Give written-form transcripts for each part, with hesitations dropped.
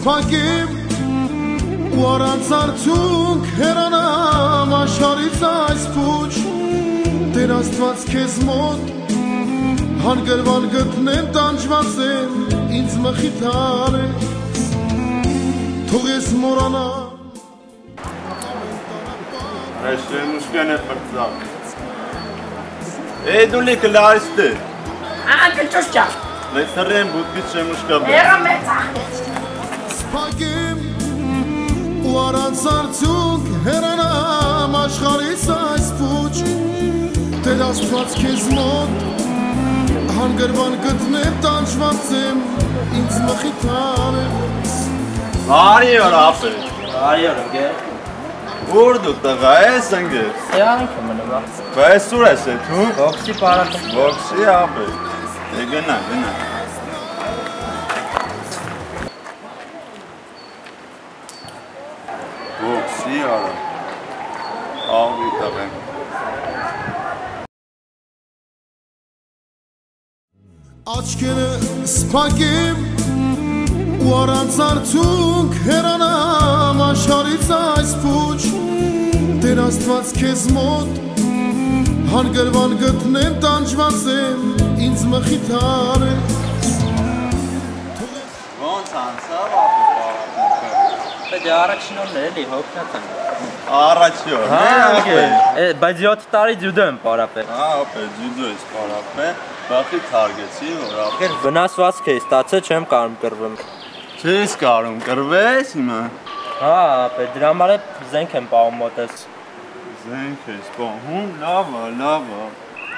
սպագիմ ու առանց արդյունք հեռանամ աշխարհից այս փուչ Տեր Աստված քեզ մոտ հանգրվան գտնեմ տանջված եմ ինձ մխիթար է թող ես մոռանամ Շենուշկան է պրծակ Դուլի կլարիստ է Կլճոշճա Լեսարեն բուտկից շենուշկա բե Եղա մեծախ Սպագիմ ու առանց արդյունք հեռանամ աշխարհից այս փուչ Տեր Աստված քեզ մոտ հանգրվան գտնեմ տանջված եմ ինձ մխիթար է Արի օր ապե Արի օր ընկեր Ուր դու տղա ես ընկեր Սեանք եմ մնվա Բայց ուր ես է դու Բոքսի պարակը Բոքսի ապե գնա Բոքսի արա Աղվի տղեն Աչքերը սպագիմ ու առանց արդյունք հեռանամ աշխարհից այս փուչ Տեր Աստված քեզ մոտ հանգրվան գտնեմ տանջված եմ ինձ մխիթար է Ոնց անցավ ապե պարակը Դե առաջինորն էլի հոգնած են Առաջյոր Բայց 7 տարի ջյուդո եմ պարապել ապե ջյուդո ես պարապել Բախի թարգեցի որ ապե Վնասվածք է ստացել չեմ կարում կռվեմ Չես կարում կռվես հիմա Հա ապե դրա համար է զենք եմ պահում մոտես Զենք ես պահում լավ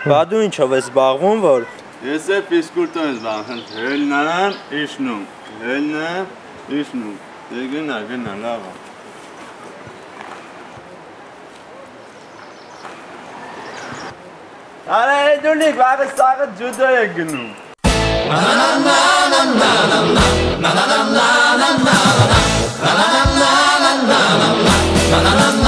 Բա դու ինչով ես զբաղվում որ Ես է ֆիզկուլտուրով եմ զբաղվում հելնան իշնում Դե գնա լավ Արե դուլիկ վաղը սաղը ջուդո է գնում Na na na na